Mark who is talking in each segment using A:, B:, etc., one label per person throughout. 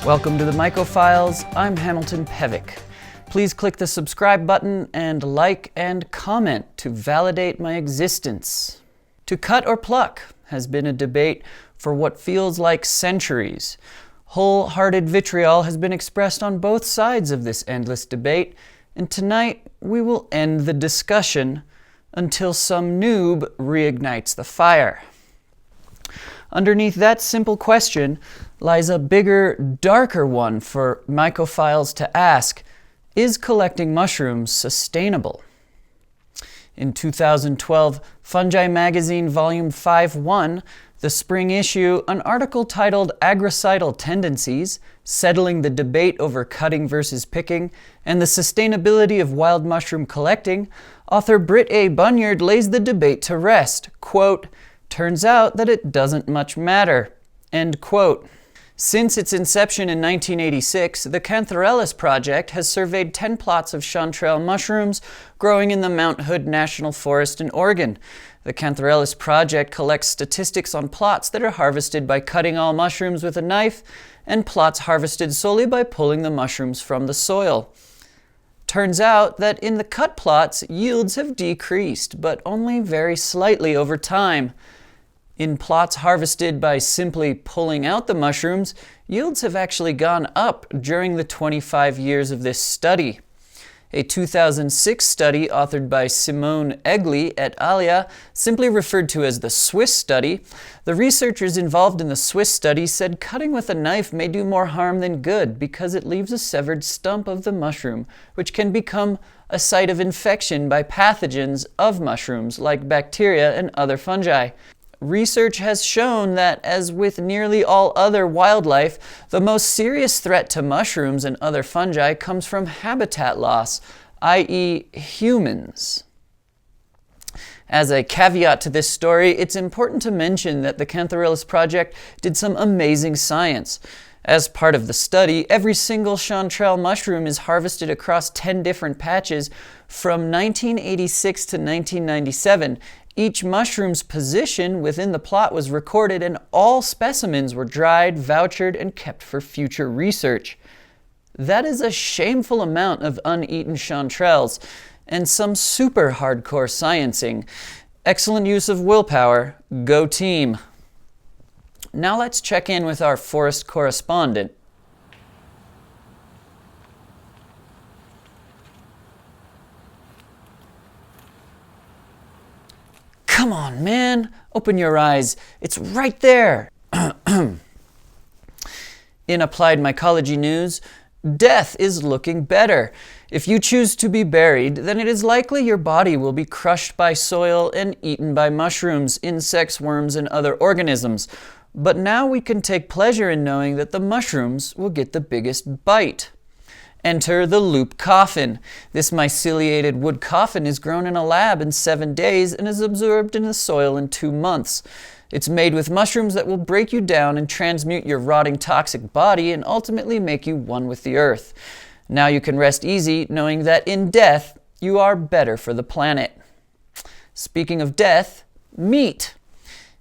A: Welcome to the Myco Files. I'm Hamilton Pevick. Please click the subscribe button and like and comment to validate my existence. To cut or pluck has been a debate for what feels like centuries. Wholehearted vitriol has been expressed on both sides of this endless debate, and tonight we will end the discussion until some noob reignites the fire. Underneath that simple question lies a bigger, darker one for mycophiles to ask: is collecting mushrooms sustainable? In 2012, Fungi Magazine Volume 5-1, the spring issue, an article titled Agricidal Tendencies, Settling the Debate Over Cutting versus Picking, and the Sustainability of Wild Mushroom Collecting, author Britt A. Bunyard lays the debate to rest. Quote, "Turns out that it doesn't much matter." End quote. Since its inception in 1986, the Cantharelis project has surveyed 10 plots of chanterelle mushrooms growing in the Mount Hood National Forest in Oregon. The Cantharelis project collects statistics on plots that are harvested by cutting all mushrooms with a knife and plots harvested solely by pulling the mushrooms from the soil. Turns out that in the cut plots, yields have decreased, but only very slightly over time. In plots harvested by simply pulling out the mushrooms, yields have actually gone up during the 25 years of this study. A 2006 study authored by Simone Egli et alia, simply referred to as the Swiss study, the researchers involved in the Swiss study said cutting with a knife may do more harm than good because it leaves a severed stump of the mushroom, which can become a site of infection by pathogens of mushrooms like bacteria and other fungi. Research has shown that, as with nearly all other wildlife, the most serious threat to mushrooms and other fungi comes from habitat loss, i.e. humans. As a caveat to this story, it's important to mention that the Cantharelis project did some amazing science. As part of the study, every single chanterelle mushroom is harvested across 10 different patches from 1986 to 1997. Each mushroom's position within the plot was recorded, and all specimens were dried, vouchered, and kept for future research. That is a shameful amount of uneaten chanterelles, and some super hardcore sciencing. Excellent use of willpower. Go team. Now let's check in with our forest correspondent. Come on, man. Open your eyes. It's right there. In Applied Mycology News, death is looking better. If you choose to be buried, then it is likely your body will be crushed by soil and eaten by mushrooms, insects, worms, and other organisms. But now we can take pleasure in knowing that the mushrooms will get the biggest bite. Enter the loop coffin. This myceliated wood coffin is grown in a lab in 7 days and is absorbed in the soil in 2 months. It's made with mushrooms that will break you down and transmute your rotting toxic body and ultimately make you one with the earth. Now you can rest easy knowing that in death, you are better for the planet. Speaking of death, meat.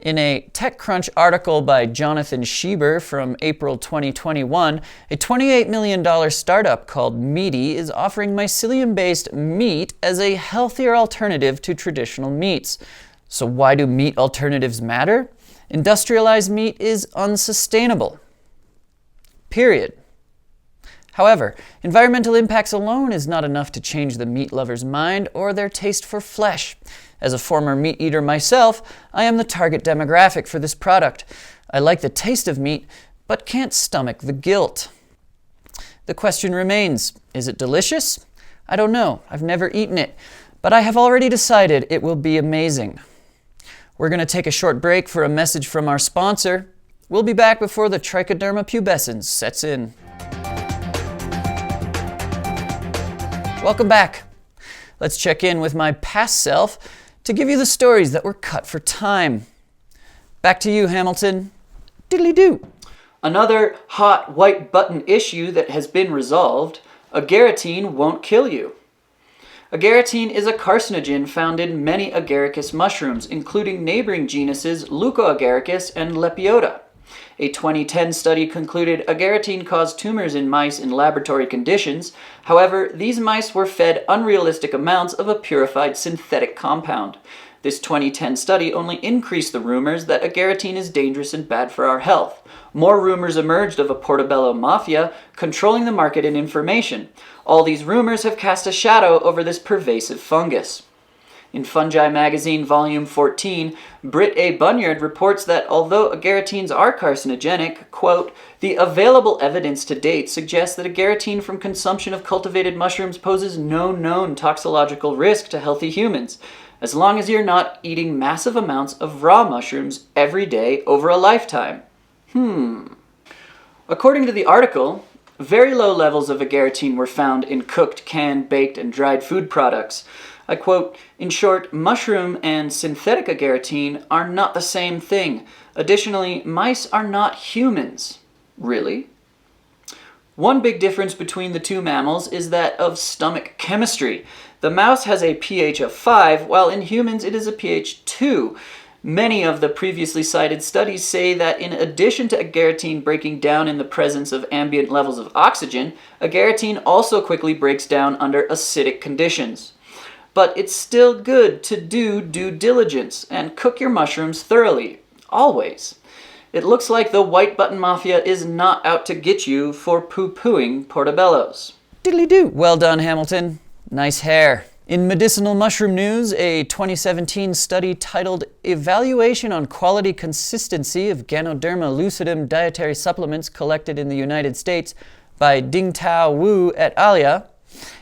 A: In a TechCrunch article by Jonathan Schieber from April 2021, a $28 million startup called Meati is offering mycelium-based meat as a healthier alternative to traditional meats. So why do meat alternatives matter? Industrialized meat is unsustainable. Period. However, environmental impacts alone is not enough to change the meat lover's mind or their taste for flesh. As a former meat eater myself, I am the target demographic for this product. I like the taste of meat, but can't stomach the guilt. The question remains, is it delicious? I don't know. I've never eaten it, but I have already decided it will be amazing. We're going to take a short break for a message from our sponsor. We'll be back before the trichoderma pubescens sets in. Welcome back. Let's check in with my past self to give you the stories that were cut for time. Back to you, Hamilton. Diddly-doo. Another hot white button issue that has been resolved: Agaritine won't kill you. Agaritine is a carcinogen found in many agaricus mushrooms, including neighboring genuses Leucoagaricus and Lepiota. A 2010 study concluded agaritine caused tumors in mice in laboratory conditions. However, these mice were fed unrealistic amounts of a purified synthetic compound. This 2010 study only increased the rumors that agaritine is dangerous and bad for our health. More rumors emerged of a portobello mafia controlling the market and information. All these rumors have cast a shadow over this pervasive fungus. In Fungi Magazine, Volume 14, Britt A. Bunyard reports that although agaritines are carcinogenic, quote, the available evidence to date suggests that agaritine from consumption of cultivated mushrooms poses no known toxicological risk to healthy humans, as long as you're not eating massive amounts of raw mushrooms every day over a lifetime. According to the article, very low levels of agaritine were found in cooked, canned, baked, and dried food products. I quote, in short, mushroom and synthetic agaritine are not the same thing. Additionally, mice are not humans. Really? One big difference between the two mammals is that of stomach chemistry. The mouse has a pH of 5, while in humans it is a pH 2. Many of the previously cited studies say that in addition to agaritine breaking down in the presence of ambient levels of oxygen, agaritine also quickly breaks down under acidic conditions. But it's still good to do due diligence and cook your mushrooms thoroughly, always. It looks like the White Button Mafia is not out to get you for poo-pooing portobellos. Diddly-doo. Well done, Hamilton. Nice hair. In medicinal mushroom news, a 2017 study titled Evaluation on Quality Consistency of Ganoderma lucidum dietary supplements collected in the United States by Dingtao Wu et al.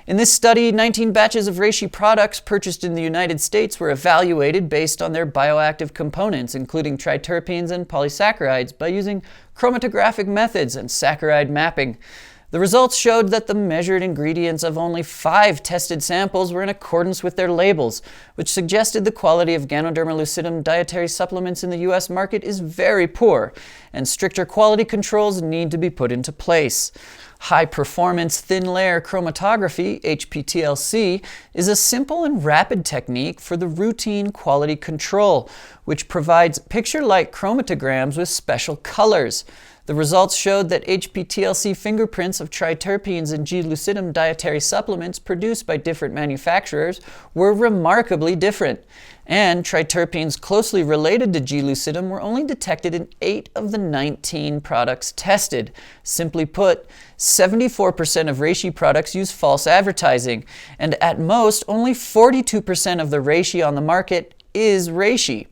A: In this study, 19 batches of reishi products purchased in the United States were evaluated based on their bioactive components, including triterpenes and polysaccharides, by using chromatographic methods and saccharide mapping. The results showed that the measured ingredients of only 5 tested samples were in accordance with their labels, which suggested the quality of Ganoderma lucidum dietary supplements in the U.S. market is very poor, and stricter quality controls need to be put into place. High-performance thin-layer chromatography, HPTLC, is a simple and rapid technique for the routine quality control, which provides picture-like chromatograms with special colors. The results showed that HPTLC fingerprints of triterpenes and G. lucidum dietary supplements produced by different manufacturers were remarkably different, and triterpenes closely related to G. lucidum were only detected in 8 of the 19 products tested. Simply put, 74% of reishi products use false advertising, and at most, only 42% of the reishi on the market is reishi.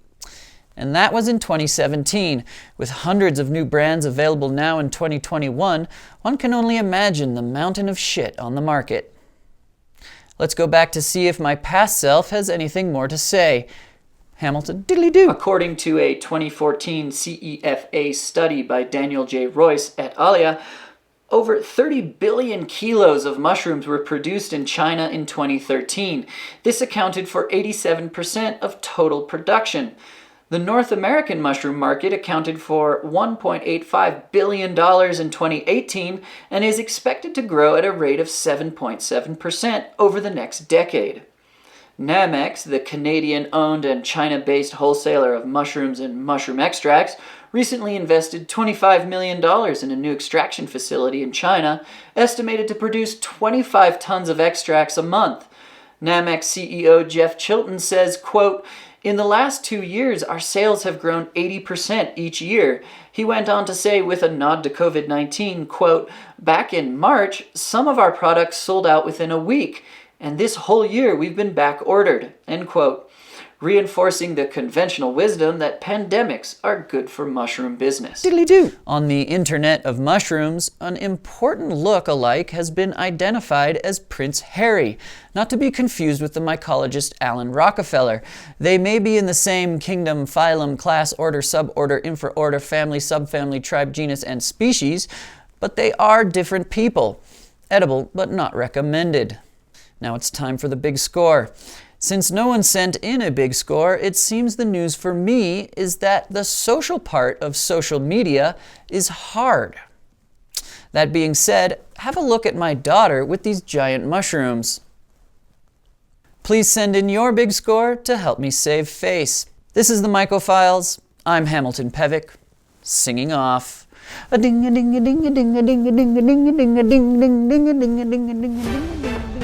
A: And that was in 2017. With hundreds of new brands available now in 2021, one can only imagine the mountain of shit on the market. Let's go back to see if my past self has anything more to say. Hamilton, diddly-doo. According to a 2014 CEFA study by Daniel J. Royce et al., over 30 billion kilos of mushrooms were produced in China in 2013. This accounted for 87% of total production. The North American mushroom market accounted for $1.85 billion in 2018 and is expected to grow at a rate of 7.7% over the next decade. Namex, the Canadian-owned and China-based wholesaler of mushrooms and mushroom extracts, recently invested $25 million in a new extraction facility in China, estimated to produce 25 tons of extracts a month. Namex CEO Jeff Chilton says, quote, in the last 2 years, our sales have grown 80% each year. He went on to say, with a nod to COVID-19, quote, back in March, some of our products sold out within a week, and this whole year we've been back ordered, end quote, reinforcing the conventional wisdom that pandemics are good for mushroom business. Diddly-doo. On the Internet of Mushrooms, an important look-alike has been identified as Prince Harry, not to be confused with the mycologist Alan Rockefeller. They may be in the same kingdom, phylum, class, order, suborder, infraorder, family, subfamily, tribe, genus, and species, but they are different people. Edible, but not recommended. Now it's time for the big score. Since no one sent in a big score, it seems the news for me is that the social part of social media is hard. That being said, have a look at my daughter with these giant mushrooms. Please send in your big score to help me save face. This is the Myco Files. I'm Hamilton Pevick. singing off. A ding a ding a ding a ding a ding a ding a ding a ding a ding ding ding a ding a ding a ding a ding a ding.